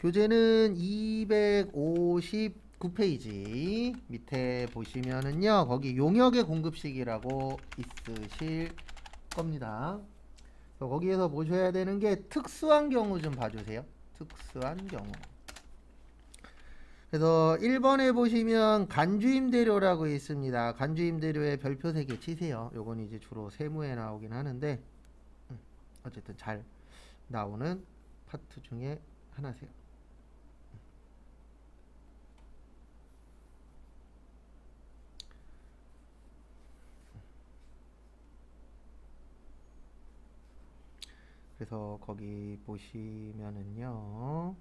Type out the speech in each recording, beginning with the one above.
교재는 259페이지 밑에 보시면은요, 거기 용역의 공급식이라고 있으실 겁니다. 거기에서 보셔야 되는 게 특수한 경우 좀 봐주세요. 특수한 경우. 그래서 1번에 보시면 간주임대료라고 있습니다. 간주임대료의 별표 3개 치세요. 요건 이제 주로 세무에 나오긴 하는데 어쨌든 잘 나오는 파트 중에 하나세요. 그래서 거기 보시면은요,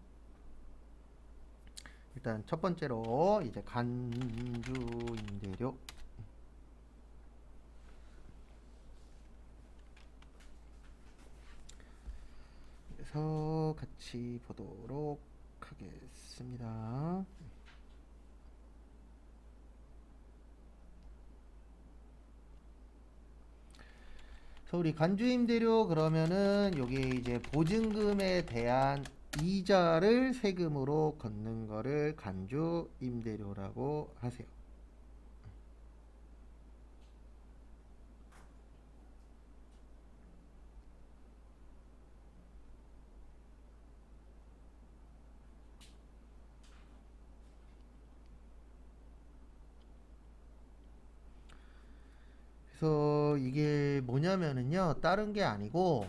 일단 첫 번째로 이제 간주임대료. 그래서 같이 보도록 하겠습니다. 그래서 우리 간주임대료 그러면은 요게 이제 보증금에 대한 이자를 세금으로 걷는 거를 간주임대료라고 하세요. 그래서 이게 뭐냐면은요, 다른 게 아니고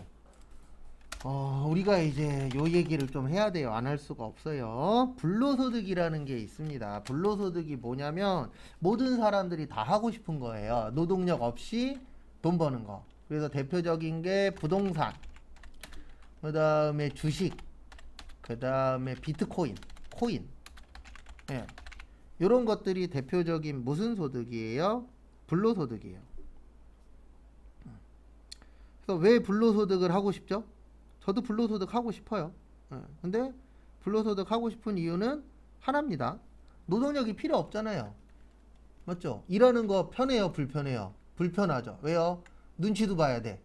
우리가 이제 요 얘기를 좀 해야 돼요. 안 할 수가 없어요. 불로소득이라는 게 있습니다. 불로소득이 뭐냐면 모든 사람들이 다 하고 싶은 거예요. 노동력 없이 돈 버는 거. 그래서 대표적인 게 부동산, 그 다음에 주식, 그 다음에 비트코인, 코인. 예. 이런 것들이 대표적인 무슨 소득이에요? 불로소득이에요. 그래서 왜 불로소득을 하고 싶죠? 저도 불로소득 하고 싶어요. 근데 불로소득 하고 싶은 이유는 하나입니다. 노동력이 필요 없잖아요. 맞죠? 일하는 거 편해요, 불편해요? 불편하죠. 왜요? 눈치도 봐야 돼.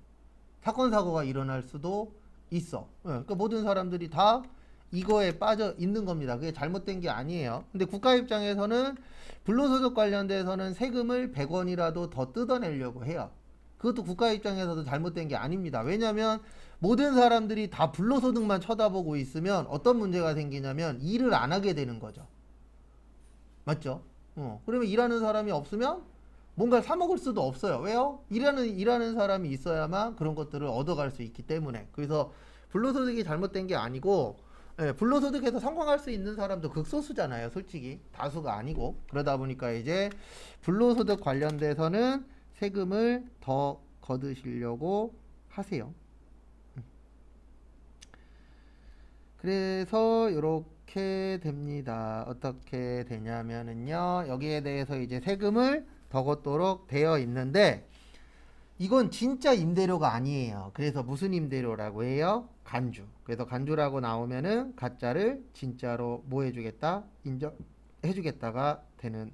사건 사고가 일어날 수도 있어. 그러니까 모든 사람들이 다 이거에 빠져 있는 겁니다. 그게 잘못된 게 아니에요. 근데 국가 입장에서는 불로소득 관련돼서는 세금을 100원이라도 더 뜯어내려고 해요. 그것도 국가 입장에서도 잘못된 게 아닙니다. 왜냐하면 모든 사람들이 다 불로소득만 쳐다보고 있으면 어떤 문제가 생기냐면 일을 안 하게 되는 거죠. 맞죠? 그러면 일하는 사람이 없으면 뭔가를 사 먹을 수도 없어요. 왜요? 일하는 사람이 있어야만 그런 것들을 얻어갈 수 있기 때문에. 그래서 불로소득이 잘못된 게 아니고, 불로소득에서 성공할 수 있는 사람도 극소수잖아요. 솔직히 다수가 아니고. 그러다 보니까 이제 불로소득 관련돼서는 세금을 더 거두시려고 하세요. 그래서 이렇게 됩니다. 어떻게 되냐면은요, 여기에 대해서 이제 세금을 더 걷도록 되어 있는데, 이건 진짜 임대료가 아니에요. 그래서 무슨 임대료라고 해요? 간주. 그래서 간주라고 나오면은 가짜를 진짜로 뭐 해주겠다? 인정해주겠다가 되는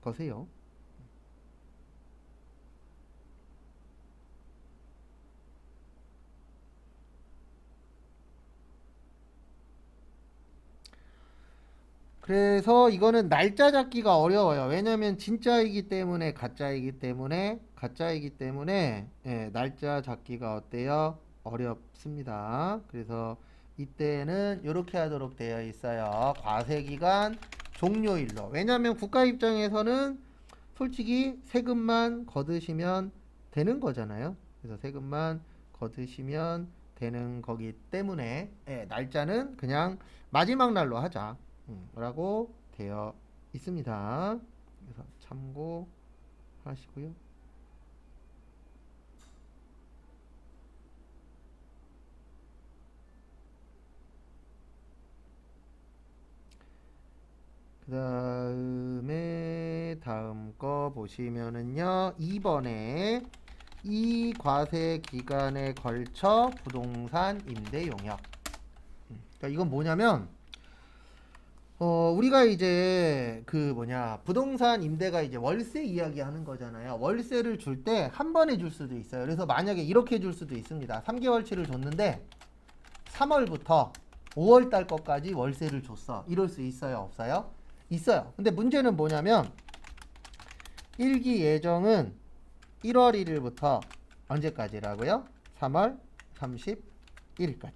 것이에요. 그래서 이거는 날짜 잡기가 어려워요. 왜냐면 진짜이기 때문에 가짜이기 때문에 날짜 잡기가 어때요? 어렵습니다. 그래서 이때는 이렇게 하도록 되어 있어요. 과세기간 종료일로. 왜냐면 국가 입장에서는 솔직히 세금만 거두시면 되는 거잖아요. 그래서 세금만 거두시면 되는 거기 때문에 날짜는 그냥 마지막 날로 하자. 라고 되어 있습니다. 그래서 참고하시고요. 그 다음에 다음 거 보시면은요, 2번에 이 과세 기간에 걸쳐 부동산 임대 용역. 그러니까 이건 뭐냐면 우리가 이제 부동산 임대가 이제 월세 이야기 하는 거잖아요. 월세를 줄 때 한 번에 줄 수도 있어요. 그래서 만약에 이렇게 줄 수도 있습니다. 3개월치를 줬는데 3월부터 5월 달 것까지 월세를 줬어. 이럴 수 있어요, 없어요? 있어요. 근데 문제는 뭐냐면 일기 예정은 1월 1일부터 언제까지라고요? 3월 31일까지.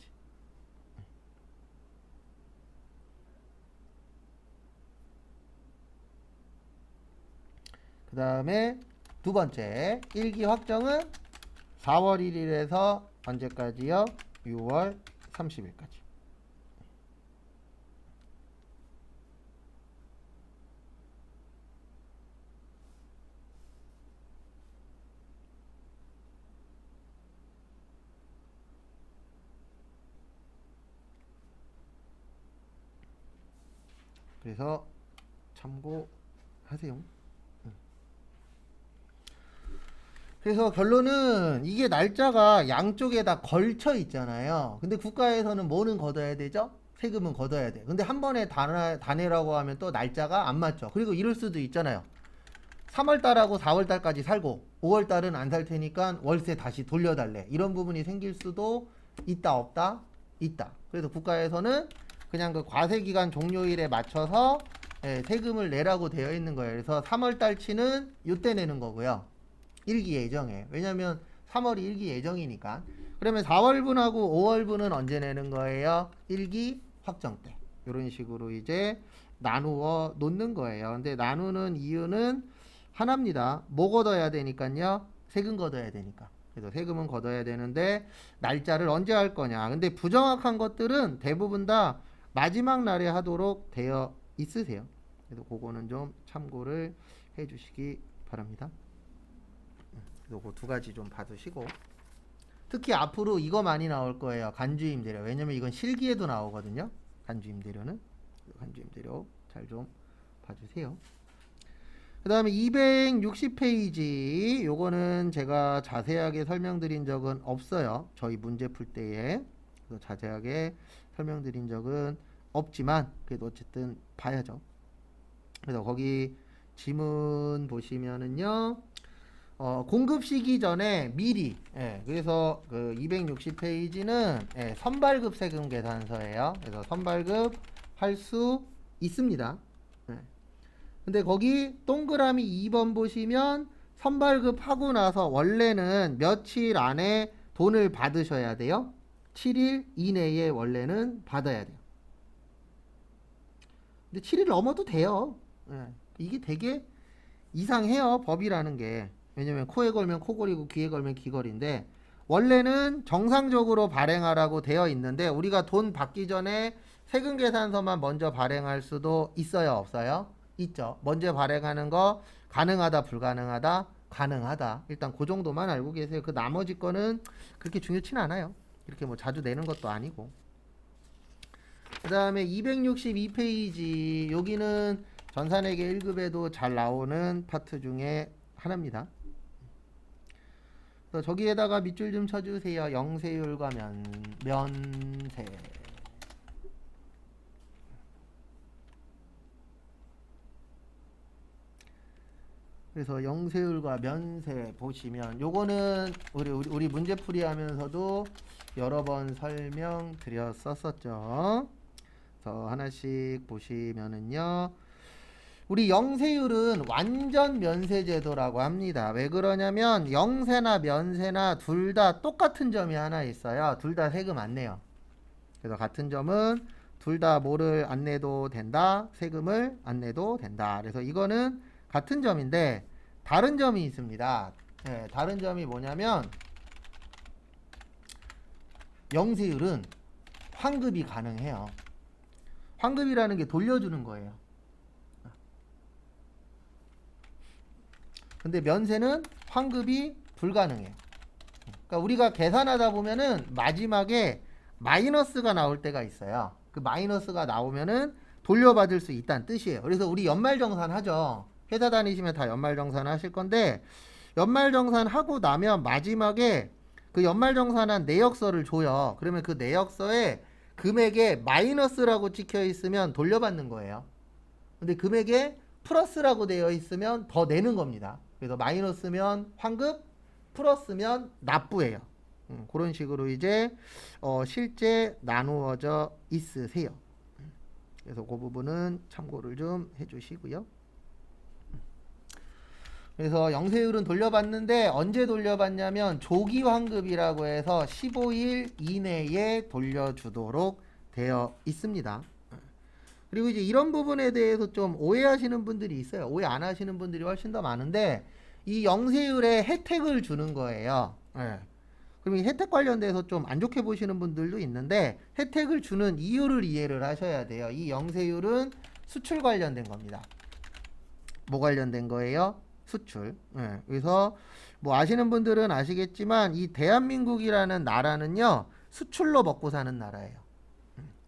그 다음에 두 번째 일기 확정은 4월 1일에서 언제까지요? 6월 30일까지. 그래서 참고하세요. 그래서 결론은 이게 날짜가 양쪽에 다 걸쳐 있잖아요. 근데 국가에서는 뭐는 걷어야 되죠? 세금은 걷어야 돼. 근데 한 번에 다 내라고 하면 또 날짜가 안 맞죠. 그리고 이럴 수도 있잖아요. 3월 달하고 4월 달까지 살고 5월 달은 안 살 테니까 월세 다시 돌려달래. 이런 부분이 생길 수도 있다 없다? 있다. 그래서 국가에서는 그냥 그 과세기간 종료일에 맞춰서 세금을 내라고 되어 있는 거예요. 그래서 3월 달치는 이때 내는 거고요. 일기 예정에. 왜냐면 3월이 일기 예정이니까. 그러면 4월분하고 5월분은 언제 내는 거예요? 일기 확정 때. 이런 식으로 이제 나누어 놓는 거예요. 근데 나누는 이유는 하나입니다. 뭐 걷어야 되니까요? 세금 걷어야 되니까. 그래서 세금은 걷어야 되는데 날짜를 언제 할 거냐. 근데 부정확한 것들은 대부분 다 마지막 날에 하도록 되어 있으세요. 그래서 그거는 좀 참고를 해 주시기 바랍니다. 요거 두 가지 좀 봐두시고, 특히 앞으로 이거 많이 나올 거예요. 간주임대료. 왜냐면 이건 실기에도 나오거든요. 간주임대료는. 간주임대료 잘 좀 봐주세요. 그 다음에 260페이지 요거는 제가 자세하게 설명드린 적은 없어요. 저희 문제 풀 때에. 그래서 자세하게 설명드린 적은 없지만 그래도 어쨌든 봐야죠. 그래서 거기 지문 보시면은요. 공급 시기 전에 미리, 그래서 그 260페이지는 선발급 세금 계산서예요. 그래서 선발급 할 수 있습니다. 근데 거기 동그라미 2번 보시면 선발급 하고 나서 원래는 며칠 안에 돈을 받으셔야 돼요. 7일 이내에 원래는 받아야 돼요. 근데 7일 넘어도 돼요. 이게 되게 이상해요, 법이라는 게. 왜냐면 코에 걸면 코걸이고 귀에 걸면 귀걸인데 원래는 정상적으로 발행하라고 되어 있는데 우리가 돈 받기 전에 세금 계산서만 먼저 발행할 수도 있어요, 없어요? 있죠. 먼저 발행하는 거 가능하다, 불가능하다? 가능하다. 일단 그 정도만 알고 계세요. 그 나머지 거는 그렇게 중요치는 않아요. 이렇게 뭐 자주 내는 것도 아니고. 그 다음에 262페이지 여기는 전산회계 1급에도 잘 나오는 파트 중에 하나입니다. 그래서 저기에다가 밑줄 좀 쳐주세요. 영세율과 면세. 그래서 영세율과 면세 보시면 요거는 우리 문제풀이 하면서도 여러 번 설명드렸었죠. 그래서 하나씩 보시면은요. 우리 영세율은 완전 면세제도라고 합니다. 왜 그러냐면 영세나 면세나 둘 다 똑같은 점이 하나 있어요. 둘 다 세금 안 내요. 그래서 같은 점은 둘 다 뭐를 안 내도 된다. 세금을 안 내도 된다. 그래서 이거는 같은 점인데 다른 점이 있습니다. 다른 점이 뭐냐면 영세율은 환급이 가능해요. 환급이라는 게 돌려주는 거예요. 근데 면세는 환급이 불가능해요. 그러니까 우리가 계산하다 보면은 마지막에 마이너스가 나올 때가 있어요. 그 마이너스가 나오면은 돌려받을 수 있다는 뜻이에요. 그래서 우리 연말정산 하죠. 회사 다니시면 다 연말정산 하실 건데 연말정산 하고 나면 마지막에 그 연말정산한 내역서를 줘요. 그러면 그 내역서에 금액에 마이너스라고 찍혀 있으면 돌려받는 거예요. 근데 금액에 플러스라고 되어 있으면 더 내는 겁니다. 그래서 마이너스면 환급, 플러스면 납부예요. 그런 식으로 이제 실제 나누어져 있으세요. 그래서 그 부분은 참고를 좀 해주시고요. 그래서 영세율은 돌려받는데 언제 돌려받냐면 조기 환급이라고 해서 15일 이내에 돌려주도록 되어 있습니다. 그리고 이제 이런 부분에 대해서 좀 오해하시는 분들이 있어요. 오해 안 하시는 분들이 훨씬 더 많은데 이 영세율에 혜택을 주는 거예요. 예. 그럼 이 혜택 관련돼서 좀 안 좋게 보시는 분들도 있는데 혜택을 주는 이유를 이해를 하셔야 돼요. 이 영세율은 수출 관련된 겁니다. 뭐 관련된 거예요? 수출. 예. 그래서 뭐 아시는 분들은 아시겠지만 이 대한민국이라는 나라는요 수출로 먹고 사는 나라예요.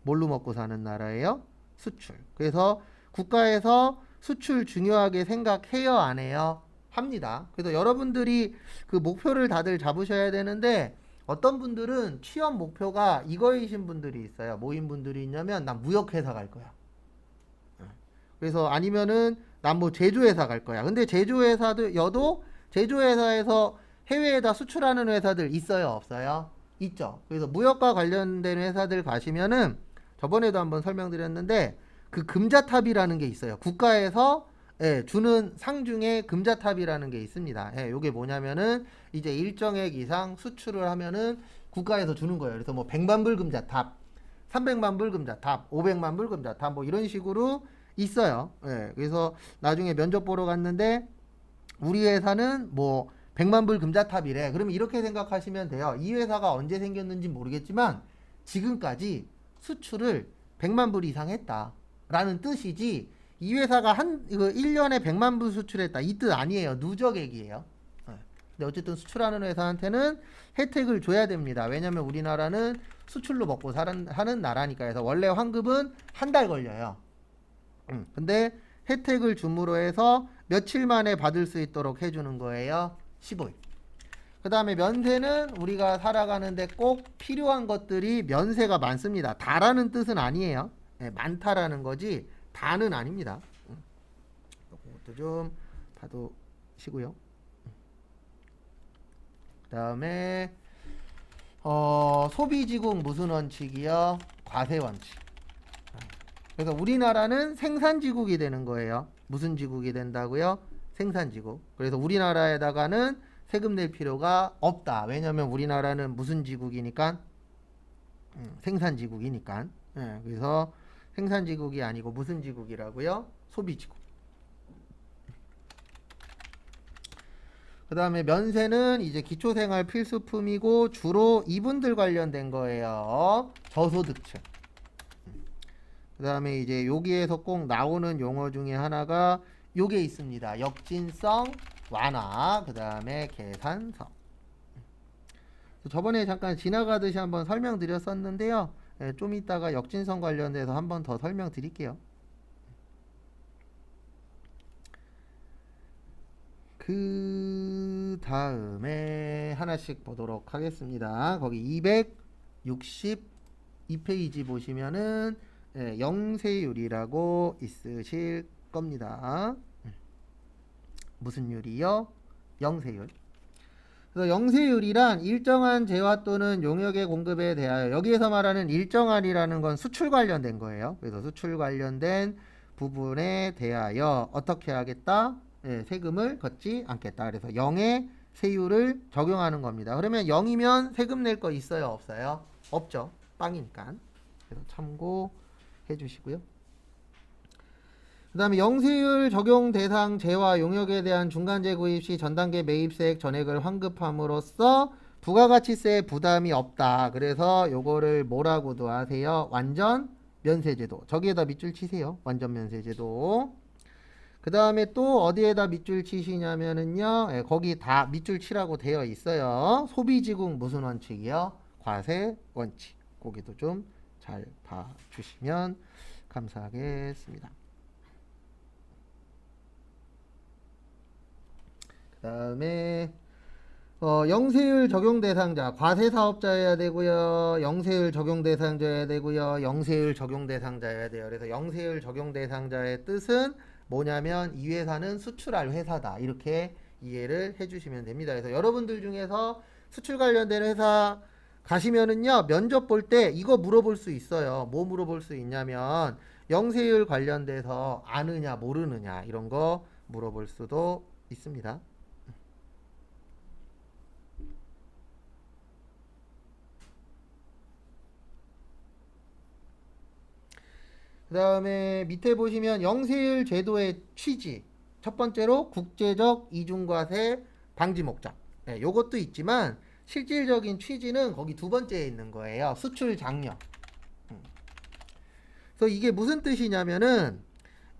뭘로 먹고 사는 나라예요? 수출. 그래서 국가에서 수출 중요하게 생각해요, 안 해요? 합니다. 그래서 여러분들이 그 목표를 다들 잡으셔야 되는데 어떤 분들은 취업 목표가 이거이신 분들이 있어요. 뭐인 분들이 있냐면 난 무역회사 갈 거야. 그래서 아니면은 난 뭐 제조회사 갈 거야. 근데 제조회사도 여도 제조회사에서 해외에다 수출하는 회사들 있어요, 없어요? 있죠. 그래서 무역과 관련된 회사들 가시면은 저번에도 한번 설명드렸는데 그 금자탑이라는 게 있어요. 국가에서 주는 상 중에 금자탑이라는 게 있습니다. 요게 뭐냐면은 이제 일정액 이상 수출을 하면은 국가에서 주는 거예요. 그래서 뭐 100만 불 금자탑, 300만 불 금자탑, 500만 불 금자탑 뭐 이런 식으로 있어요. 그래서 나중에 면접 보러 갔는데 우리 회사는 뭐 100만 불 금자탑이래. 그러면 이렇게 생각하시면 돼요. 이 회사가 언제 생겼는지 모르겠지만 지금까지 수출을 100만 불 이상 했다. 라는 뜻이지 이 회사가 이거 1년에 100만 불 수출했다. 이 뜻 아니에요. 누적액이에요. 근데 어쨌든 수출하는 회사한테는 혜택을 줘야 됩니다. 왜냐면 우리나라는 수출로 먹고 사는 나라니까. 해서 원래 환급은 한 달 걸려요. 근데 혜택을 줌으로 해서 며칠 만에 받을 수 있도록 해주는 거예요. 15일. 그 다음에 면세는 우리가 살아가는데 꼭 필요한 것들이 면세가 많습니다. 다라는 뜻은 아니에요. 많다라는 거지 다는 아닙니다. 이것도 좀 봐두시고요. 그 다음에 소비지국 무슨 원칙이요? 과세 원칙. 그래서 우리나라는 생산지국이 되는 거예요. 무슨 지국이 된다고요? 생산지국. 그래서 우리나라에다가는 세금 낼 필요가 없다. 왜냐하면 우리나라는 무슨 지국이니까? 생산지국이니까. 그래서 생산지국이 아니고 무슨 지국이라고요? 소비지국. 그 다음에 면세는 이제 기초생활 필수품이고 주로 이분들 관련된 거예요. 저소득층. 그 다음에 이제 여기에서 꼭 나오는 용어 중에 하나가 요게 있습니다. 역진성 완화, 그 다음에 계산서. 저번에 잠깐 지나가듯이 한번 설명드렸었는데요. 좀 이따가 역진성 관련돼서 한번 더 설명드릴게요. 그 다음에 하나씩 보도록 하겠습니다. 거기 262페이지 보시면은 영세율이라고 있으실 겁니다. 무슨 율이요? 영세율. 그래서 영세율이란 일정한 재화 또는 용역의 공급에 대하여 여기에서 말하는 일정한이라는 건 수출 관련된 거예요. 그래서 수출 관련된 부분에 대하여 어떻게 하겠다? 세금을 걷지 않겠다. 그래서 0의 세율을 적용하는 겁니다. 그러면 0이면 세금 낼 거 있어요? 없어요? 없죠. 빵이니까. 그래서 참고해 주시고요. 그 다음에 영세율 적용 대상 재화 용역에 대한 중간재 구입 시 전단계 매입세액 전액을 환급함으로써 부가가치세 부담이 없다. 그래서 요거를 뭐라고도 하세요? 완전 면세제도. 저기에다 밑줄 치세요. 완전 면세제도. 그 다음에 또 어디에다 밑줄 치시냐면은요. 거기 다 밑줄 치라고 되어 있어요. 소비지국 무슨 원칙이요? 과세 원칙. 거기도 좀 잘 봐주시면 감사하겠습니다. 그 다음에 영세율 적용 대상자 과세 사업자여야 되고요. 영세율 적용 대상자여야 되고요. 영세율 적용 대상자여야 돼요. 그래서 영세율 적용 대상자의 뜻은 뭐냐면 이 회사는 수출할 회사다. 이렇게 이해를 해주시면 됩니다. 그래서 여러분들 중에서 수출 관련된 회사 가시면은요, 면접 볼 때 이거 물어볼 수 있어요. 뭐 물어볼 수 있냐면 영세율 관련돼서 아느냐 모르느냐 이런 거 물어볼 수도 있습니다. 그 다음에 밑에 보시면 영세율 제도의 취지. 첫 번째로 국제적 이중과세 방지 목적. 네, 요것도 있지만 실질적인 취지는 거기 두 번째에 있는 거예요. 수출 장려. 그래서 이게 무슨 뜻이냐면은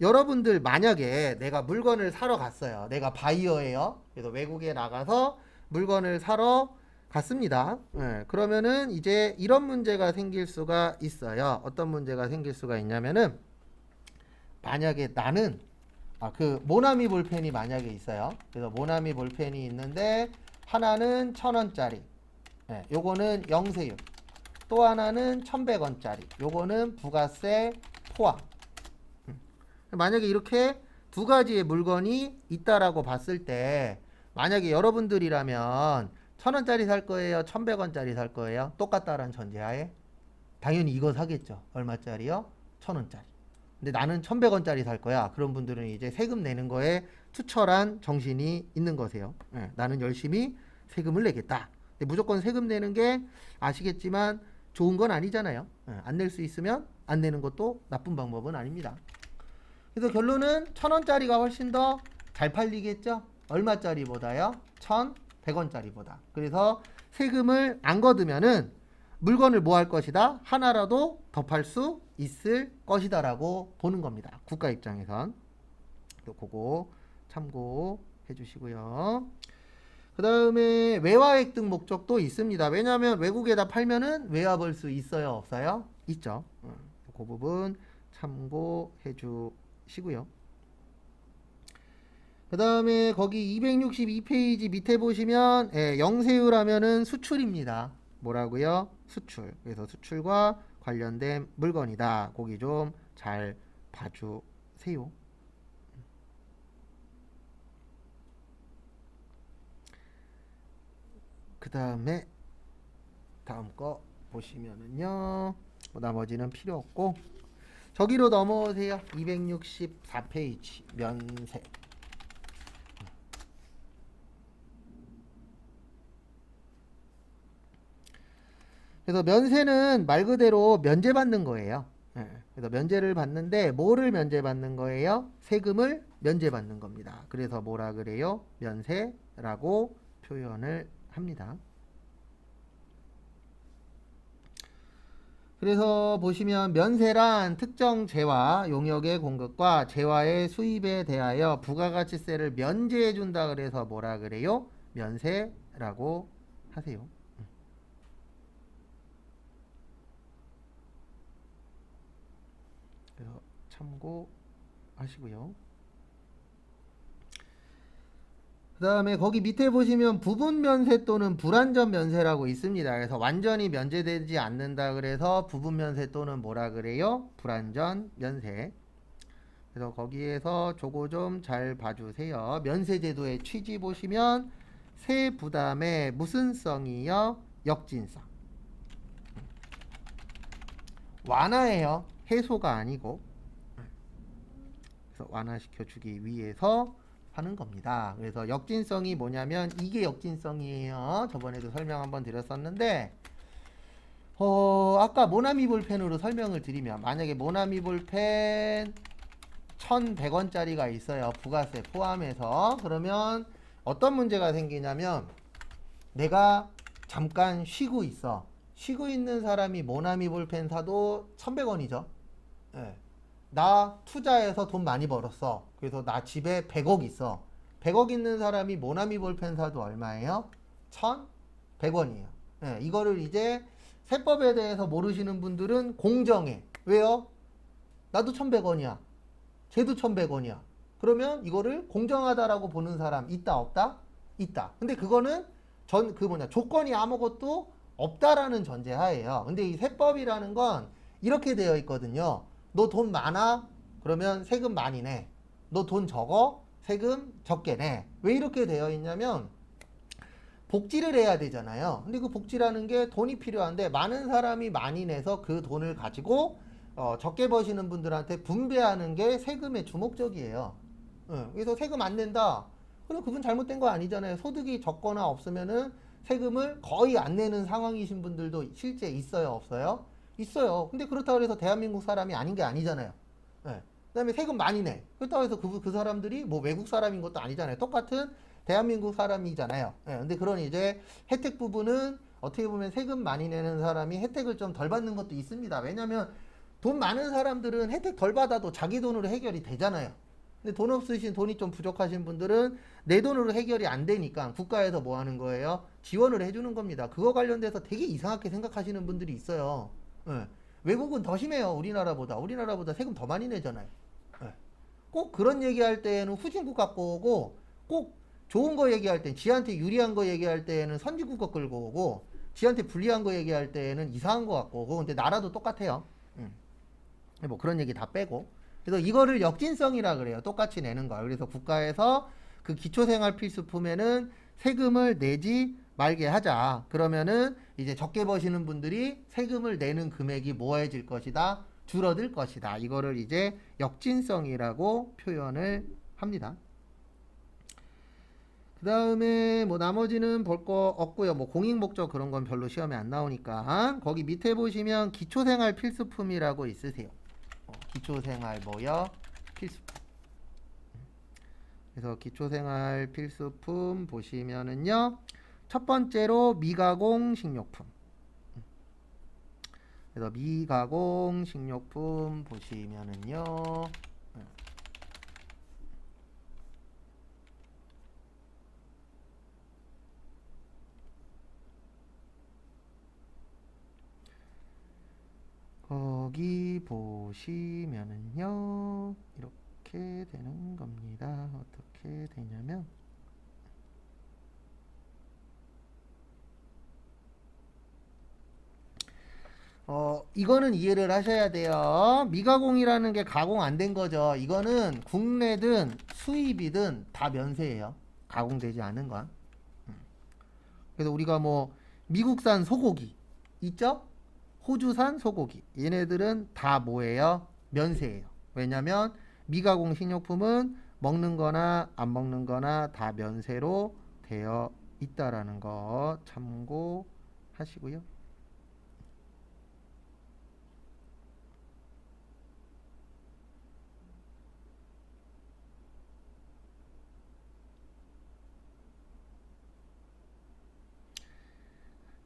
여러분들 만약에 내가 물건을 사러 갔어요. 내가 바이어예요. 그래서 외국에 나가서 물건을 사러 갔습니다. 네, 그러면은 이제 이런 문제가 생길 수가 있어요. 어떤 문제가 생길 수가 있냐면은 만약에 나는 그 모나미 볼펜이 만약에 있어요. 그래서 모나미 볼펜이 있는데 하나는 1,000원짜리. 네, 요거는 영세율. 또 하나는 1,100원짜리. 요거는 부가세 포함. 만약에 이렇게 두 가지의 물건이 있다라고 봤을 때 만약에 여러분들이라면 1,000원짜리 살 거예요? 1,100원짜리 살 거예요? 똑같다라는 전제하에 당연히 이거 사겠죠. 얼마짜리요? 1,000원짜리. 근데 나는 1,100원짜리 살 거야. 그런 분들은 이제 세금 내는 거에 투철한 정신이 있는 거세요. 나는 열심히 세금을 내겠다. 근데 무조건 세금 내는 게 아시겠지만 좋은 건 아니잖아요. 안 낼 수 있으면 안 내는 것도 나쁜 방법은 아닙니다. 그래서 결론은 1,000원짜리가 훨씬 더 잘 팔리겠죠? 얼마짜리보다요? 1,100원짜리보다. 그래서 세금을 안 걷으면은 물건을 뭐 할 것이다? 하나라도 더 팔 수 있을 것이다 라고 보는 겁니다. 국가 입장에선. 그거 참고해 주시고요. 그 다음에 외화 획득 목적도 있습니다. 왜냐하면 외국에다 팔면은 외화 벌 수 있어요? 없어요? 있죠. 그 부분 참고해 주시고요. 그 다음에 거기 262페이지 밑에 보시면 영세율 하면은 수출입니다. 뭐라고요? 수출. 그래서 수출과 관련된 물건이다. 거기 좀 잘 봐주세요. 그 다음에 다음 거 보시면은요. 뭐 나머지는 필요 없고 저기로 넘어오세요. 264페이지 면세. 그래서 면세는 말 그대로 면제받는 거예요. 그래서 면제를 받는데 뭐를 면제받는 거예요? 세금을 면제받는 겁니다. 그래서 뭐라 그래요? 면세라고 표현을 합니다. 그래서 보시면 면세란 특정 재화 용역의 공급과 재화의 수입에 대하여 부가가치세를 면제해 준다 그래서 뭐라 그래요? 면세라고 하세요. 그래서 참고하시고요. 그 다음에 거기 밑에 보시면 부분 면세 또는 불완전 면세라고 있습니다. 그래서 완전히 면제되지 않는다 그래서 부분 면세 또는 뭐라 그래요? 불완전 면세. 그래서 거기에서 저거 좀 잘 봐주세요. 면세제도의 취지 보시면 세 부담의 무슨 성이요? 역진성. 완화예요. 해소가 아니고. 그래서 완화시켜주기 위해서 하는 겁니다. 그래서 역진성이 뭐냐면 이게 역진성이에요. 저번에도 설명 한번 드렸었는데 아까 모나미 볼펜으로 설명을 드리면 만약에 모나미 볼펜 1,100원짜리가 있어요. 부가세 포함해서. 그러면 어떤 문제가 생기냐면 내가 잠깐 쉬고 있어. 쉬고 있는 사람이 모나미 볼펜 사도 1,100원이죠. 네. 나 투자해서 돈 많이 벌었어. 그래서 나 집에 100억 있어. 100억 있는 사람이 모나미 볼펜 사도 얼마예요? 1,100원이에요. 네, 이거를 이제 세법에 대해서 모르시는 분들은 공정해. 왜요? 나도 1,100원이야. 쟤도 1,100원이야. 그러면 이거를 공정하다라고 보는 사람 있다 없다? 있다. 근데 그거는 조건이 아무것도 없다라는 전제하에요. 근데 이 세법이라는 건 이렇게 되어 있거든요. 너 돈 많아? 그러면 세금 많이 내. 너 돈 적어? 세금 적게 내. 왜 이렇게 되어 있냐면 복지를 해야 되잖아요. 근데 그 복지라는 게 돈이 필요한데 많은 사람이 많이 내서 그 돈을 가지고 적게 버시는 분들한테 분배하는 게 세금의 주목적이에요. 그래서 세금 안 낸다. 그럼 그분 잘못된 거 아니잖아요. 소득이 적거나 없으면은 세금을 거의 안 내는 상황이신 분들도 실제 있어요, 없어요? 있어요. 근데 그렇다고 해서 대한민국 사람이 아닌 게 아니잖아요. 예. 그다음에 세금 많이 내. 그렇다고 해서 그 사람들이 뭐 외국 사람인 것도 아니잖아요. 똑같은 대한민국 사람이잖아요. 예. 근데 그런 이제 혜택 부분은 어떻게 보면 세금 많이 내는 사람이 혜택을 좀 덜 받는 것도 있습니다. 왜냐면 돈 많은 사람들은 혜택 덜 받아도 자기 돈으로 해결이 되잖아요. 근데 돈 없으신 돈이 좀 부족하신 분들은 내 돈으로 해결이 안 되니까 국가에서 뭐 하는 거예요? 지원을 해주는 겁니다. 그거 관련돼서 되게 이상하게 생각하시는 분들이 있어요. 예. 외국은 더 심해요. 우리나라보다 세금 더 많이 내잖아요. 예. 꼭 그런 얘기할 때에는 후진국 갖고 오고 꼭 좋은 거 얘기할 때 지한테 유리한 거 얘기할 때에는 선진국 거 끌고 오고 지한테 불리한 거 얘기할 때에는 이상한 거 갖고 오고 근데 나라도 똑같아요. 뭐 그런 얘기 다 빼고 그래서 이거를 역진성이라 그래요. 똑같이 내는 거. 그래서 국가에서 그 기초생활 필수품에는 세금을 내지 말게 하자. 그러면은 이제 적게 버시는 분들이 세금을 내는 금액이 뭐해질 것이다? 줄어들 것이다. 이거를 이제 역진성이라고 표현을 합니다. 그 다음에 뭐 나머지는 볼 거 없고요. 뭐 공익목적 그런 건 별로 시험에 안 나오니까 거기 밑에 보시면 기초생활 필수품이라고 있으세요. 기초생활 뭐요? 필수품. 그래서 기초생활 필수품 보시면은요. 첫 번째로 미가공 식료품. 그래서 미가공 식료품 보시면은요. 거기 보시면은요. 이렇게 되는 겁니다. 어떻게 되냐면 이거는 이해를 하셔야 돼요. 미가공이라는 게 가공 안 된 거죠. 이거는 국내든 수입이든 다 면세예요. 가공되지 않은 건. 그래서 우리가 뭐 미국산 소고기 있죠? 호주산 소고기. 얘네들은 다 뭐예요? 면세예요. 왜냐면 미가공 식료품은 먹는 거나 안 먹는 거나 다 면세로 되어 있다라는 거 참고하시고요.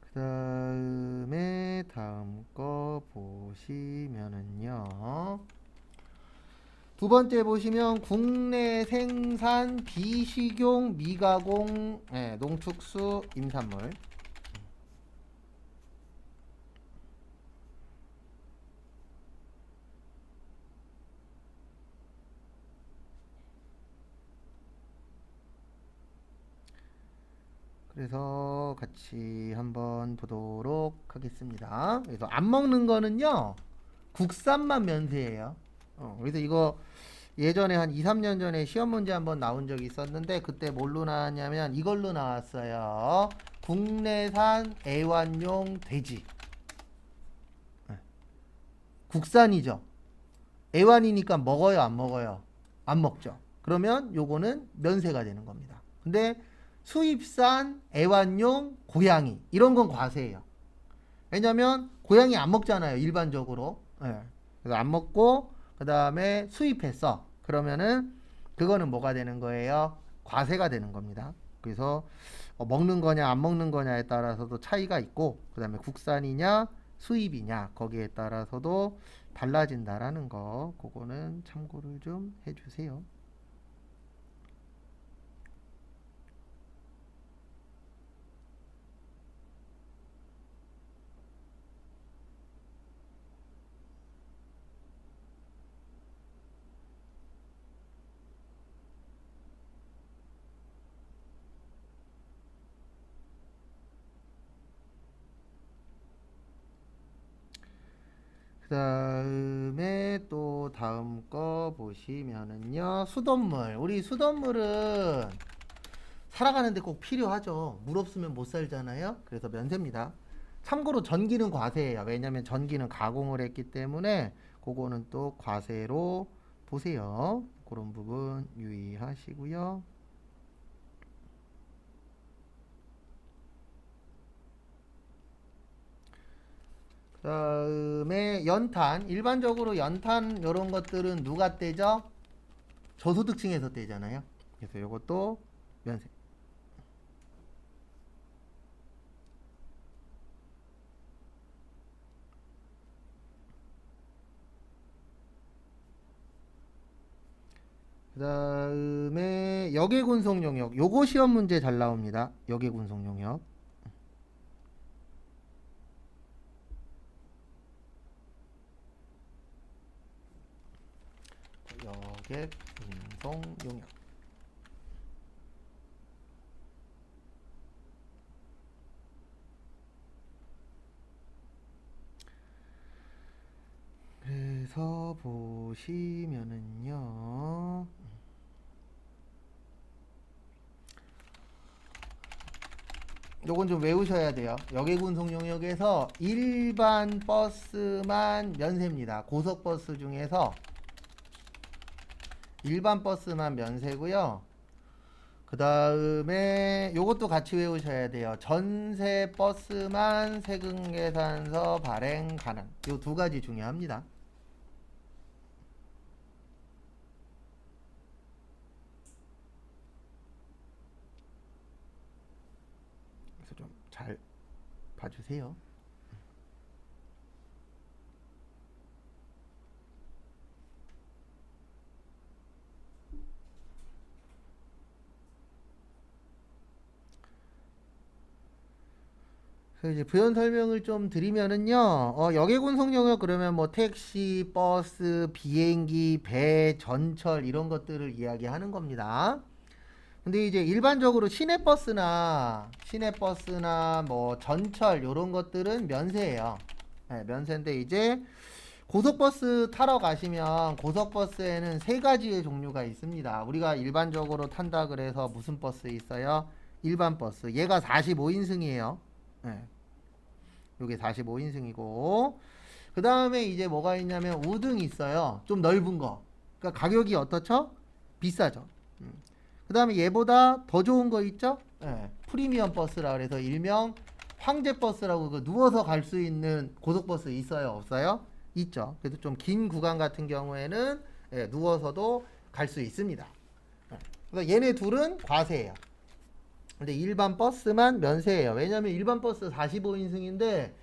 그 다음에 다음 거 보시면은요. 두 번째 보시면 국내 생산 비식용 미가공 농축수 임산물. 그래서 같이 한번 보도록 하겠습니다. 그래서 안 먹는 거는요. 국산만 면세예요. 그래서 이거 예전에 한 2, 3년 전에 시험 문제 한번 나온 적이 있었는데 그때 뭘로 나왔냐면 이걸로 나왔어요. 국내산 애완용 돼지. 국산이죠. 애완이니까 먹어요, 안 먹어요? 안 먹죠. 그러면 요거는 면세가 되는 겁니다. 근데 수입산 애완용 고양이 이런 건 과세예요. 왜냐면 고양이 안 먹잖아요, 일반적으로. 예. 그래서 안 먹고 그 다음에 수입했어. 그러면은 그거는 뭐가 되는 거예요? 과세가 되는 겁니다. 그래서 먹는 거냐 안 먹는 거냐에 따라서도 차이가 있고 그 다음에 국산이냐 수입이냐 거기에 따라서도 달라진다라는 거 그거는 참고를 좀 해주세요. 그 다음에 또 다음 거 보시면은요. 수돗물. 우리 수돗물은 살아가는데 꼭 필요하죠. 물 없으면 못 살잖아요. 그래서 면세입니다. 참고로 전기는 과세예요. 왜냐면 전기는 가공을 했기 때문에 그거는 또 과세로 보세요. 그런 부분 유의하시고요. 그다음에 연탄. 일반적으로 연탄 이런 것들은 누가 떼죠? 저소득층에서 떼잖아요. 그래서 이것도 면세. 그 다음에 역외군속 용역. 요거 시험 문제 잘 나옵니다. 역외군속 용역. 역외군속 용역. 그래서 보시면은요. 요건 좀 외우셔야 돼요. 역외군속 용역에서 일반 버스만 면세입니다. 고속버스 중에서 일반 버스만 면세고요. 그 다음에 요것도 같이 외우셔야 돼요. 전세 버스만 세금 계산서 발행 가능. 요 두 가지 중요합니다. 그래서 좀 잘 봐주세요. 그래서 이제 부연 설명을 좀 드리면은요, 역외군속 용역 그러면 뭐 택시, 버스, 비행기, 배, 전철 이런 것들을 이야기하는 겁니다. 근데 이제 일반적으로 시내버스나 뭐 전철 이런 것들은 면세예요. 네, 면세인데 이제 고속버스 타러 가시면 고속버스에는 세 가지의 종류가 있습니다. 우리가 일반적으로 탄다 그래서 무슨 버스 있어요? 일반 버스. 얘가 45인승이에요. 네, 요게 45인승이고 그 다음에 이제 뭐가 있냐면 우등이 있어요. 좀 넓은 거. 그러니까 가격이 어떻죠? 비싸죠. 그 다음에 얘보다 더 좋은 거 있죠? 예, 프리미엄 버스라 그래서 일명 황제 버스라고 그 누워서 갈 수 있는 고속버스 있어요? 없어요? 있죠. 그래서 좀 긴 구간 같은 경우에는 예, 누워서도 갈 수 있습니다. 예. 그래서 얘네 둘은 과세예요. 근데 일반 버스만 면세예요. 왜냐면 일반 버스 45인승인데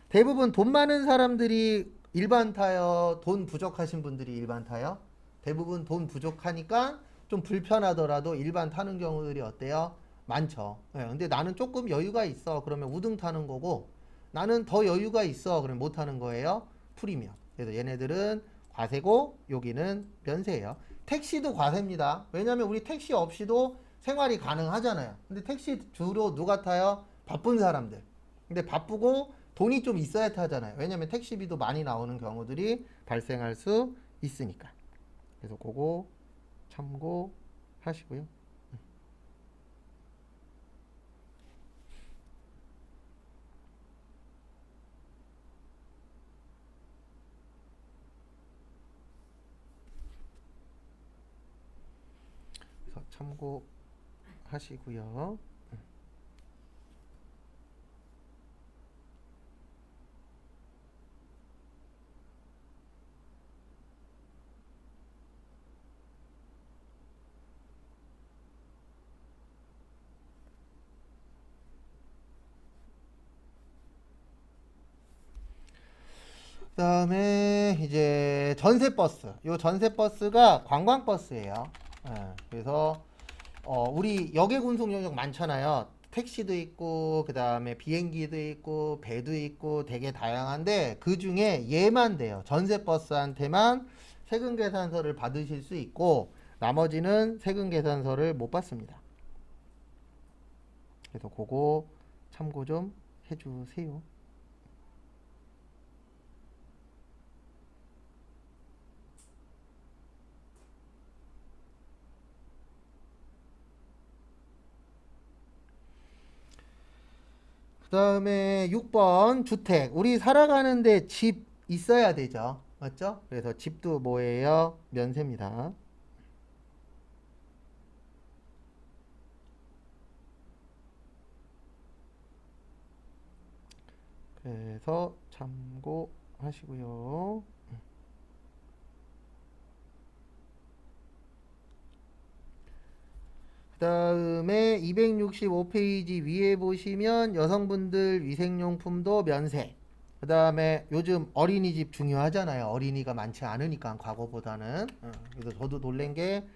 대부분 돈 많은 사람들이 일반 타요? 돈 부족하신 분들이 일반 타요? 대부분 돈 부족하니까 좀 불편하더라도 일반 타는 경우들이 어때요? 많죠. 예, 근데 나는 조금 여유가 있어. 그러면 우등 타는 거고 나는 더 여유가 있어. 그러면 못 타는 거예요? 프리미엄. 그래서 얘네들은 과세고 여기는 면세예요. 택시도 과세입니다. 왜냐면 우리 택시 없이도 생활이 가능하잖아요. 근데 택시 주로 누가 타요? 바쁜 사람들. 근데 바쁘고 돈이 좀 있어야 타잖아요. 왜냐면 택시비도 많이 나오는 경우들이 발생할 수 있으니까. 그래서 그거 참고하시고요. 그래서 참고하시고요. 그다음에 이제 전세버스. 요 전세버스가 관광버스예요. 예, 그래서 우리 역외군속 용역 많잖아요. 택시도 있고 그다음에 비행기도 있고 배도 있고 되게 다양한데 그 중에 얘만 돼요. 전세버스한테만 세금 계산서를 받으실 수 있고 나머지는 세금 계산서를 못 받습니다. 그래서 그거 참고 좀 해주세요. 그다음에 6번 주택. 우리 살아가는데 집 있어야 되죠. 맞죠? 그래서 집도 뭐예요? 면세입니다. 그래서 참고하시고요. 그 다음에 265페이지 위에 보시면 여성분들 위생용품도 면세. 그 다음에 요즘 어린이집 중요하잖아요. 어린이가 많지 않으니까 과거보다는. 그래서 저도 놀란 게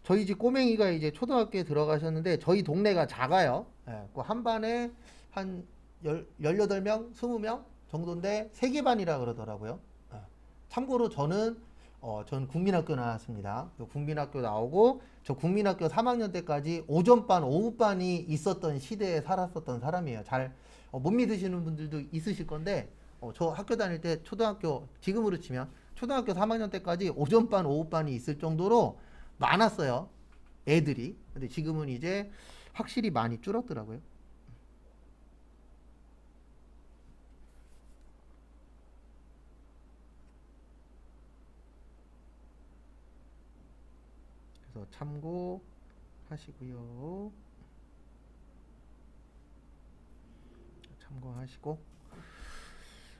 저희 집 꼬맹이가 이제 초등학교에 들어가셨는데 저희 동네가 작아요. 그 한 반에 한 18명, 20명 정도인데 3개 반이라 그러더라고요. 참고로 전 국민학교 나왔습니다. 국민학교 나오고 저 국민학교 3학년 때까지 오전반, 오후반이 있었던 시대에 살았었던 사람이에요. 잘 못 믿으시는 분들도 있으실 건데 저 학교 다닐 때 초등학교 지금으로 치면 초등학교 3학년 때까지 오전반, 오후반이 있을 정도로 많았어요. 애들이. 근데 지금은 이제 확실히 많이 줄었더라고요. 그래서 참고하시고요. 참고하시고.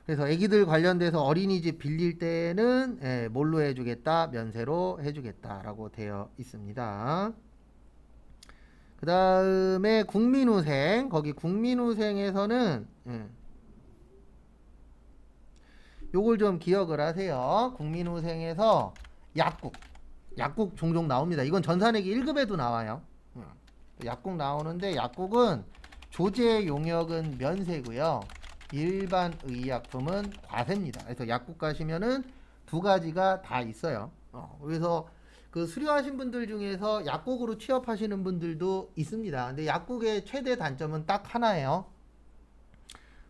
그래서 애기들 관련돼서 어린이집 빌릴 때는 뭘로 해주겠다? 면세로 해주겠다라고 되어 있습니다. 그 다음에 국민후생. 거기 국민후생에서는 요걸 좀 기억을 하세요. 국민후생에서 약국 종종 나옵니다. 이건 전산회계 1급에도 나와요. 약국 나오는데 약국은 조제 용역은 면세고요. 일반 의약품은 과세입니다. 그래서 약국 가시면은 두 가지가 다 있어요. 그래서 그 수료하신 분들 중에서 약국으로 취업하시는 분들도 있습니다. 근데 약국의 최대 단점은 딱 하나예요.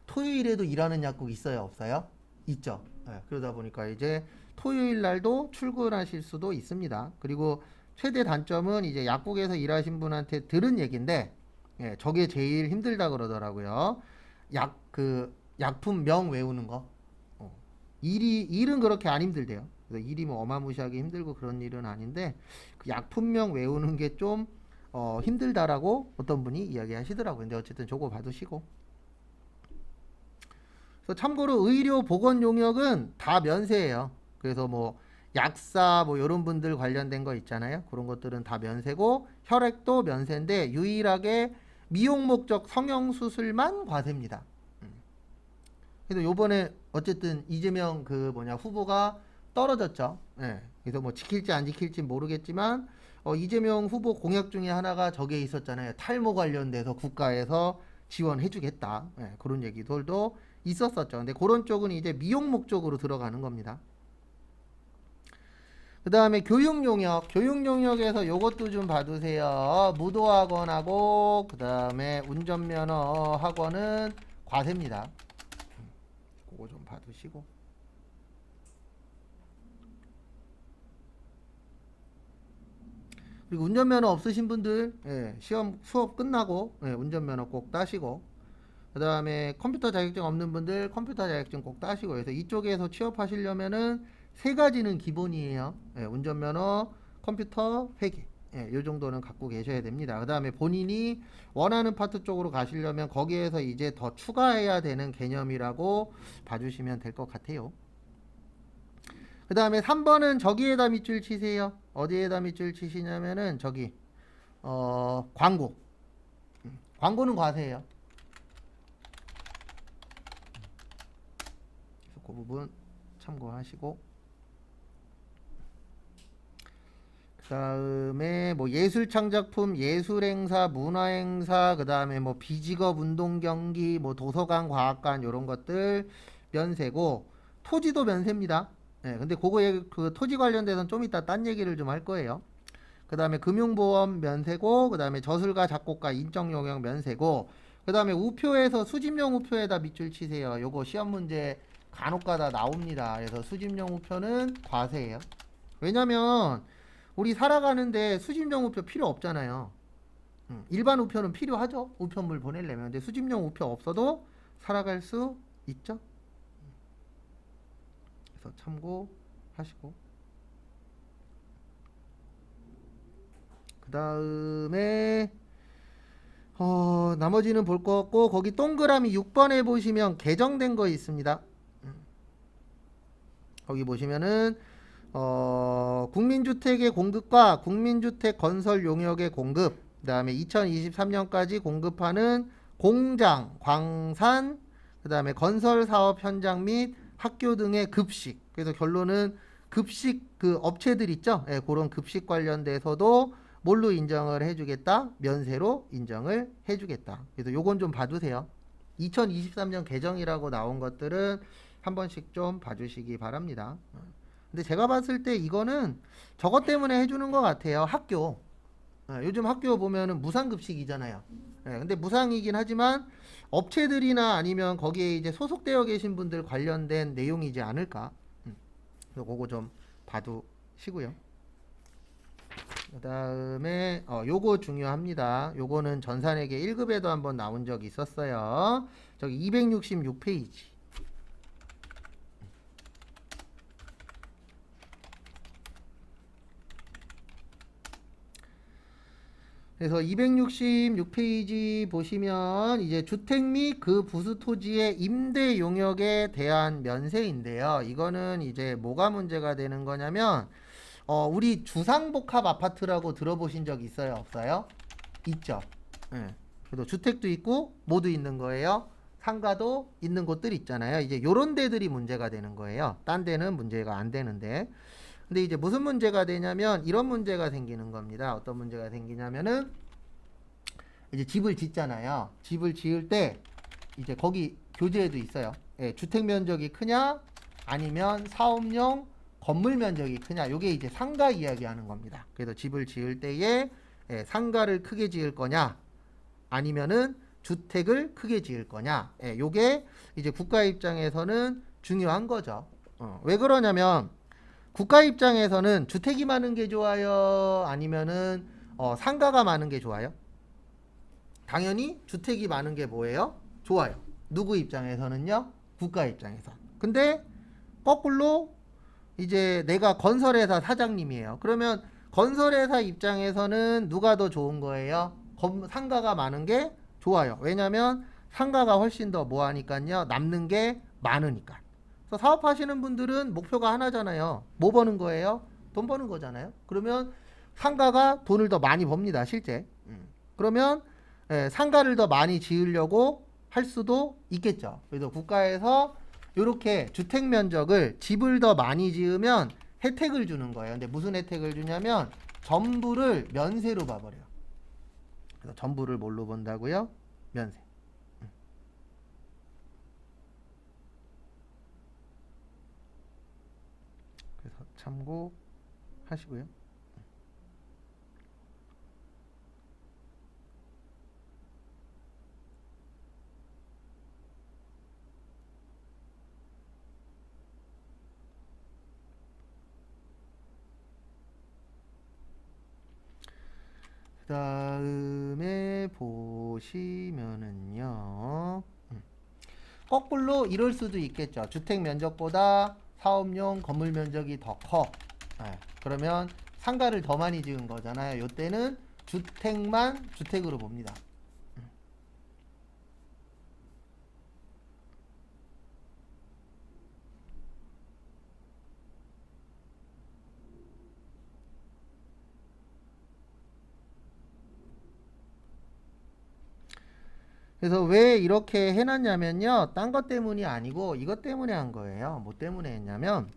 토요일에도 일하는 약국 있어요, 없어요? 있죠. 그러다 보니까 이제 토요일 날도 출근하실 수도 있습니다. 그리고 최대 단점은 이제 약국에서 일하신 분한테 들은 얘기인데, 저게 제일 힘들다 그러더라고요. 약품명 외우는 거. 일은 그렇게 안 힘들대요. 그래서 일이 뭐 어마무시하게 힘들고 그런 일은 아닌데, 그 약품명 외우는 게 좀 힘들다라고 어떤 분이 이야기하시더라고요. 근데 어쨌든 저거 받으시고. 그래서 참고로 의료 보건 용역은 다 면세예요. 그래서 뭐 약사 뭐 이런 분들 관련된 거 있잖아요. 그런 것들은 다 면세고 혈액도 면세인데 유일하게 미용 목적 성형 수술만 과세입니다. 그래서 요번에 어쨌든 이재명 후보가 떨어졌죠. 그래서 뭐 지킬지 안 지킬지 모르겠지만 이재명 후보 공약 중에 하나가 저게 있었잖아요. 탈모 관련돼서 국가에서 지원해주겠다. 그런 얘기들도 있었었죠. 근데 그런 쪽은 이제 미용 목적으로 들어가는 겁니다. 그 다음에 교육용역에서 요것도 좀 봐두세요. 무도학원하고 그 다음에 운전면허 학원은 과세입니다. 그거 좀 봐두시고. 그리고 운전면허 없으신 분들 시험 수업 끝나고 운전면허 꼭 따시고, 그 다음에 컴퓨터 자격증 없는 분들 컴퓨터 자격증 꼭 따시고. 그래서 이쪽에서 취업하시려면은 세 가지는 기본이에요. 운전면허, 컴퓨터, 회계. 요 정도는 갖고 계셔야 됩니다. 그 다음에 본인이 원하는 파트 쪽으로 가시려면 거기에서 이제 더 추가해야 되는 개념이라고 봐주시면 될 것 같아요. 그 다음에 3번은 저기에다 밑줄 치세요. 어디에다 밑줄 치시냐면은 저기 광고. 광고는 과세예요. 그 부분 참고하시고, 그 다음에 뭐 예술창작품, 예술행사, 문화행사, 그 다음에 뭐 비직업 운동경기, 뭐 도서관, 과학관 요런 것들 면세고, 토지도 면세입니다. 근데 그 토지 관련돼서는 좀 이따 딴 얘기를 좀 할 거예요. 그 다음에 금융보험 면세고, 그 다음에 저술가, 작곡가, 인적용역 면세고, 그 다음에 우표에서 수집용 우표에다 밑줄 치세요. 요거 시험 문제 간혹가다 나옵니다. 그래서 수집용 우표는 과세예요. 왜냐면 우리 살아가는데 수집용 우표 필요 없잖아요. 일반 우표는 필요하죠. 우편물 보내려면. 근데 수집용 우표 없어도 살아갈 수 있죠. 그래서 참고하시고. 그 다음에 나머지는 볼 거 없고 거기 동그라미 6번에 보시면 개정된 거 있습니다. 거기 보시면은 국민주택의 공급과 국민주택 건설 용역의 공급, 그 다음에 2023년까지 공급하는 공장, 광산, 그 다음에 건설 사업 현장 및 학교 등의 급식. 그래서 결론은 급식 그 업체들 있죠? 예, 그런 급식 관련돼서도 뭘로 인정을 해주겠다? 면세로 인정을 해주겠다. 그래서 요건 좀 봐주세요. 2023년 개정이라고 나온 것들은 한 번씩 좀 봐주시기 바랍니다. 근데 제가 봤을 때 이거는 저것 때문에 해주는 것 같아요. 학교. 요즘 학교 보면은 무상급식이잖아요. 근데 무상이긴 하지만 업체들이나 아니면 거기에 이제 소속되어 계신 분들 관련된 내용이지 않을까. 그래서 그거 좀 봐두시고요. 그 다음에 요거 중요합니다. 요거는 전산회계 1급에도 한번 나온 적이 있었어요. 저기 266페이지. 그래서 266페이지 보시면 이제 주택 및 그 부수 토지의 임대 용역에 대한 면세인데요. 이거는 이제 뭐가 문제가 되는 거냐면 우리 주상복합 아파트라고 들어보신 적 있어요? 없어요? 있죠. 예. 그래도 주택도 있고 모두 있는 거예요. 상가도 있는 곳들 있잖아요. 이제 요런 데들이 문제가 되는 거예요. 딴 데는 문제가 안 되는데. 근데 이제 무슨 문제가 되냐면 이런 문제가 생기는 겁니다. 어떤 문제가 생기냐면은 이제 집을 짓잖아요. 집을 지을 때 이제 거기 교재에도 있어요. 예, 주택 면적이 크냐 아니면 사업용 건물 면적이 크냐. 요게 이제 상가 이야기하는 겁니다. 그래서 집을 지을 때에 상가를 크게 지을 거냐 아니면은 주택을 크게 지을 거냐. 요게 이제 국가 입장에서는 중요한 거죠. 왜 그러냐면 국가 입장에서는 주택이 많은 게 좋아요? 아니면은 상가가 많은 게 좋아요? 당연히 주택이 많은 게 뭐예요? 좋아요. 누구 입장에서는요? 국가 입장에서. 근데 거꾸로 이제 내가 건설회사 사장님이에요. 그러면 건설회사 입장에서는 누가 더 좋은 거예요? 상가가 많은 게 좋아요. 왜냐면 상가가 훨씬 더 뭐하니까요? 남는 게 많으니까. 그래서 사업하시는 분들은 목표가 하나잖아요. 뭐 버는 거예요? 돈 버는 거잖아요. 그러면 상가가 돈을 더 많이 법니다. 실제. 그러면 상가를 더 많이 지으려고 할 수도 있겠죠. 그래서 국가에서 이렇게 주택 면적을 집을 더 많이 지으면 혜택을 주는 거예요. 근데 무슨 혜택을 주냐면 전부를 면세로 봐버려요. 그래서 전부를 뭘로 본다고요? 면세. 그래서 참고하시고요. 그 다음에 보시면은요. 거꾸로 이럴 수도 있겠죠. 주택 면적보다 사업용 건물 면적이 더 커. 그러면 상가를 더 많이 지은 거잖아요. 이때는 주택만 주택으로 봅니다. 그래서 왜 이렇게 해놨냐면요. 딴 것 때문이 아니고 이것 때문에 한 거예요. 뭐 때문에 했냐면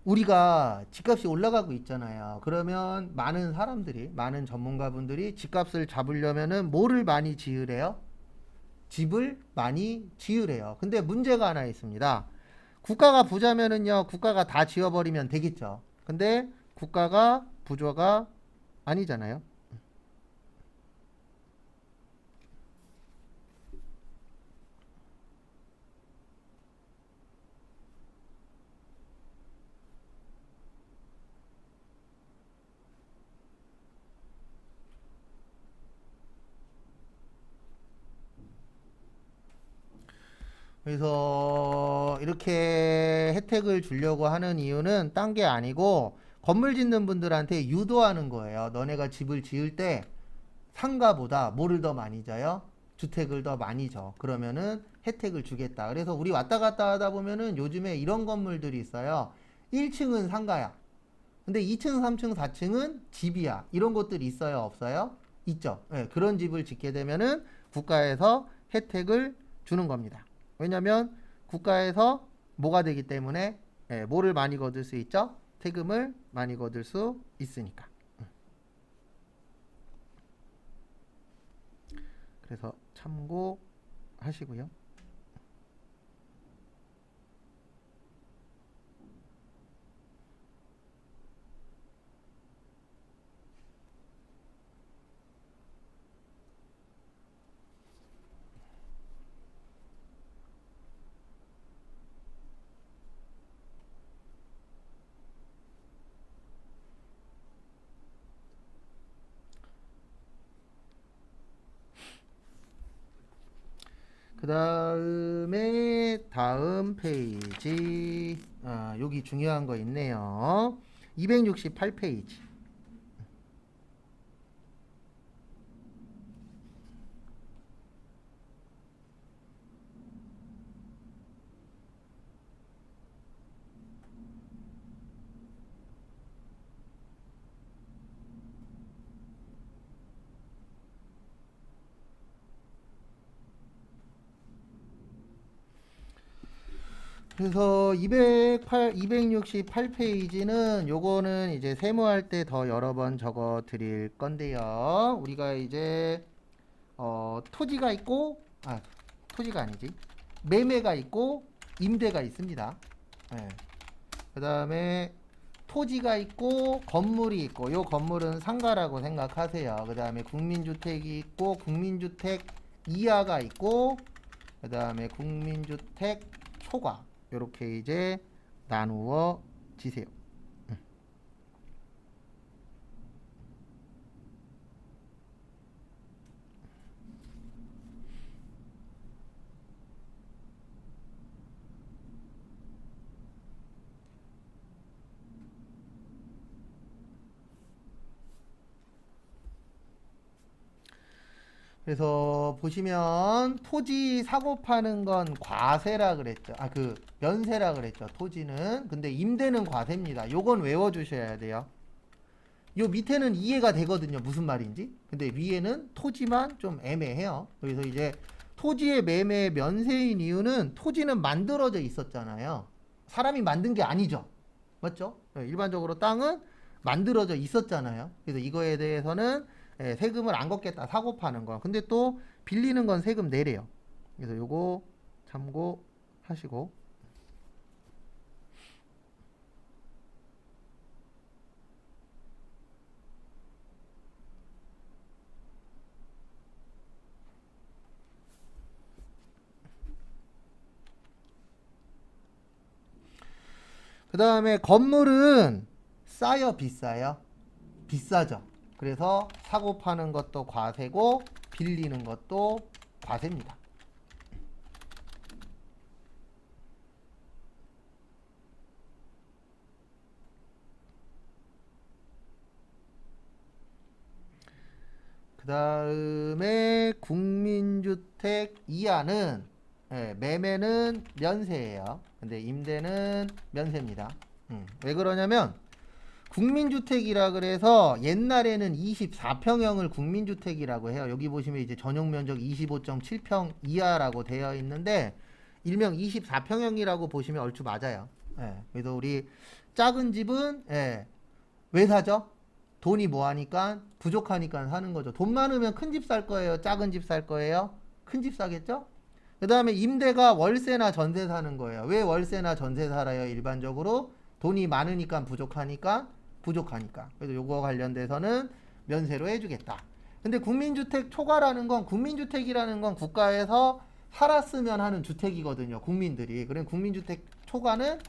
우리가 집값이 올라가고 있잖아요. 그러면 많은 사람들이, 많은 전문가분들이 집값을 잡으려면은 뭐를 많이 지으래요? 집을 많이 지으래요. 근데 문제가 하나 있습니다. 국가가 부자면은요, 국가가 다 지어버리면 되겠죠. 근데 국가가 부자가 아니잖아요. 그래서 이렇게 혜택을 주려고 하는 이유는 딴 게 아니고 건물 짓는 분들한테 유도하는 거예요. 너네가 집을 지을 때 상가보다 뭐를 더 많이 져요? 주택을 더 많이 져. 그러면은 혜택을 주겠다. 그래서 우리 왔다 갔다 하다 보면은 요즘에 이런 건물들이 있어요. 1층은 상가야. 근데 2층, 3층, 4층은 집이야. 이런 것들이 있어요? 없어요? 있죠. 네, 그런 집을 짓게 되면은 국가에서 혜택을 주는 겁니다. 왜냐면 국가에서 뭐가 되기 때문에 뭐를 많이 거둘 수 있죠? 세금을 많이 거둘 수 있으니까. 그래서 참고하시고요. 그 다음에 다음 페이지 여기 중요한 거 있네요. 268페이지. 그래서 268페이지는 요거는 이제 세무할 때 더 여러 번 적어 드릴 건데요. 우리가 이제 토지가 있고 토지가 아니지. 매매가 있고 임대가 있습니다. 네. 그 다음에 토지가 있고 건물이 있고 요 건물은 상가라고 생각하세요. 그 다음에 국민주택이 있고 국민주택 이하가 있고 그 다음에 국민주택 초과 요렇게 이제 나누어 지세요. 그래서 보시면 토지 사고 파는 건 과세라 그랬죠. 그 면세라 그랬죠. 토지는. 근데 임대는 과세입니다. 요건 외워 주셔야 돼요. 요 밑에는 이해가 되거든요. 무슨 말인지. 근데 위에는 토지만 좀 애매해요. 그래서 이제 토지의 매매 면세인 이유는 토지는 만들어져 있었잖아요. 사람이 만든 게 아니죠. 맞죠? 일반적으로 땅은 만들어져 있었잖아요. 그래서 이거에 대해서는 세금을 안 걷겠다. 사고 파는 거. 근데 또 빌리는 건 세금 내래요. 그래서 요거 참고하시고. 그 다음에 건물은 싸요, 비싸요? 비싸죠. 그래서 사고 파는 것도 과세고 빌리는 것도 과세입니다. 그 다음에 국민주택 이하는 매매는 면세예요. 근데 임대는 면세입니다. 왜 그러냐면 국민주택이라 그래서 옛날에는 24평형을 국민주택이라고 해요. 여기 보시면 이제 전용 면적 25.7평 이하라고 되어 있는데 일명 24평형이라고 보시면 얼추 맞아요. 그래서 우리 작은 집은 왜 사죠? 돈이 뭐하니까 부족하니까 사는 거죠. 돈 많으면 큰 집 살 거예요? 작은 집 살 거예요? 큰 집 사겠죠? 그 다음에 임대가 월세나 전세 사는 거예요. 왜 월세나 전세 살아요? 일반적으로 돈이 많으니까 부족하니까. 그래서 요거 관련돼서는 면세로 해주겠다. 근데 국민주택 초과라는 건 국민주택이라는 건 국가에서 살았으면 하는 주택이거든요. 국민들이. 그럼 국민주택 초과는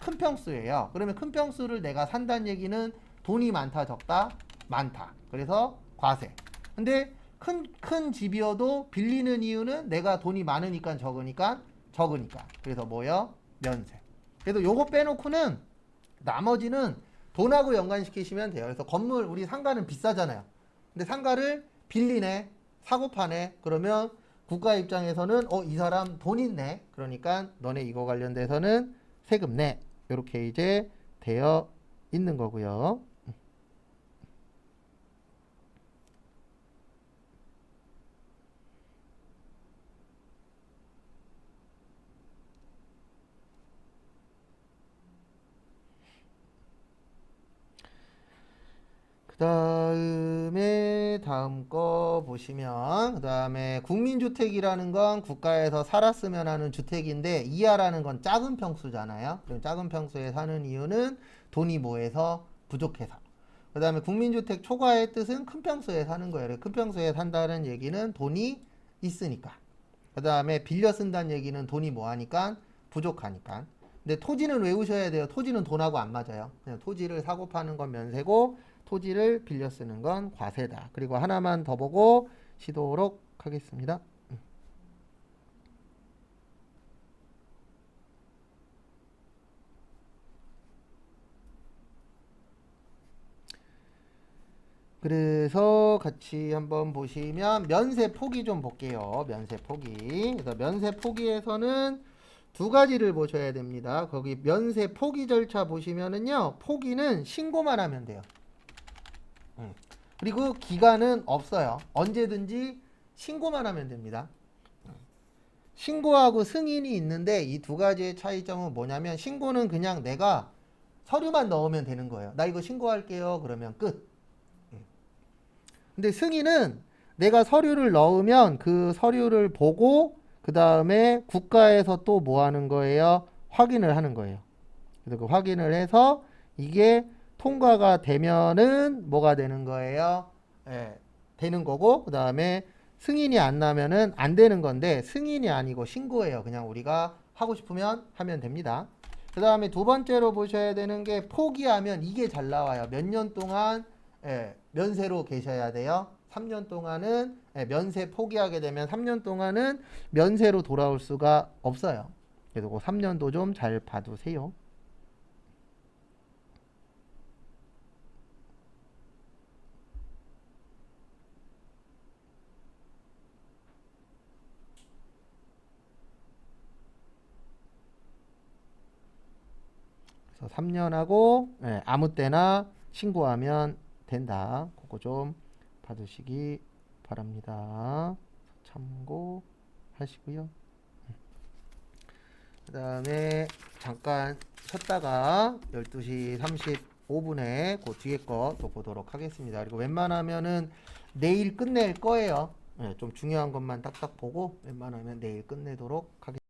큰 평수예요. 그러면 큰 평수를 내가 산다는 얘기는 돈이 많다, 적다, 많다. 그래서 과세. 근데 큰 집이어도 빌리는 이유는 내가 돈이 많으니까 적으니까 적으니까. 그래서 뭐요? 면세. 그래서 요거 빼놓고는 나머지는 돈하고 연관시키시면 돼요. 그래서 건물 우리 상가는 비싸잖아요. 근데 상가를 빌리네, 사고 파네. 그러면 국가 입장에서는 이 사람 돈 있네. 그러니까 너네 이거 관련돼서는 세금 내. 이렇게 이제 되어 있는 거고요. 그 다음에 다음 거 보시면 그 다음에 국민주택이라는 건 국가에서 살았으면 하는 주택인데 이하라는 건 작은 평수잖아요. 그럼 작은 평수에 사는 이유는 돈이 뭐해서 부족해서. 그 다음에 국민주택 초과의 뜻은 큰 평수에 사는 거예요. 큰 평수에 산다는 얘기는 돈이 있으니까. 그 다음에 빌려 쓴다는 얘기는 돈이 뭐하니까 부족하니까. 근데 토지는 외우셔야 돼요. 토지는 돈하고 안 맞아요. 그냥 토지를 사고 파는 건 면세고 토지를 빌려 쓰는 건 과세다. 그리고 하나만 더 보고 시도록 하겠습니다. 그래서 같이 한번 보시면 면세 포기 좀 볼게요. 면세 포기. 그래서 면세 포기에서는 두 가지를 보셔야 됩니다. 거기 면세 포기 절차 보시면은요. 포기는 신고만 하면 돼요. 그리고 기간은 없어요. 언제든지 신고만 하면 됩니다. 신고하고 승인이 있는데 이 두 가지의 차이점은 뭐냐면 신고는 그냥 내가 서류만 넣으면 되는 거예요. 나 이거 신고할게요. 그러면 끝. 근데 승인은 내가 서류를 넣으면 그 서류를 보고 그 다음에 국가에서 또 뭐 하는 거예요? 확인을 하는 거예요. 그래서 그 확인을 해서 이게 통과가 되면은 뭐가 되는 거예요? 예, 되는 거고 그 다음에 승인이 안 나면은 안 되는 건데 승인이 아니고 신고예요. 그냥 우리가 하고 싶으면 하면 됩니다. 그 다음에 두 번째로 보셔야 되는 게 포기하면 이게 잘 나와요. 몇 년 동안 면세로 계셔야 돼요. 3년 동안은 면세 포기하게 되면 3년 동안은 면세로 돌아올 수가 없어요. 그래서 그 3년도 좀 잘 봐두세요. 그래서 3년하고 아무 때나 신고하면 된다. 그거 좀 받으시기 바랍니다. 참고하시고요. 그 다음에 잠깐 쉬었다가 12시 35분에 그 뒤에 거 또 보도록 하겠습니다. 그리고 웬만하면은 내일 끝낼 거예요. 좀 중요한 것만 딱딱 보고 웬만하면 내일 끝내도록 하겠습니다.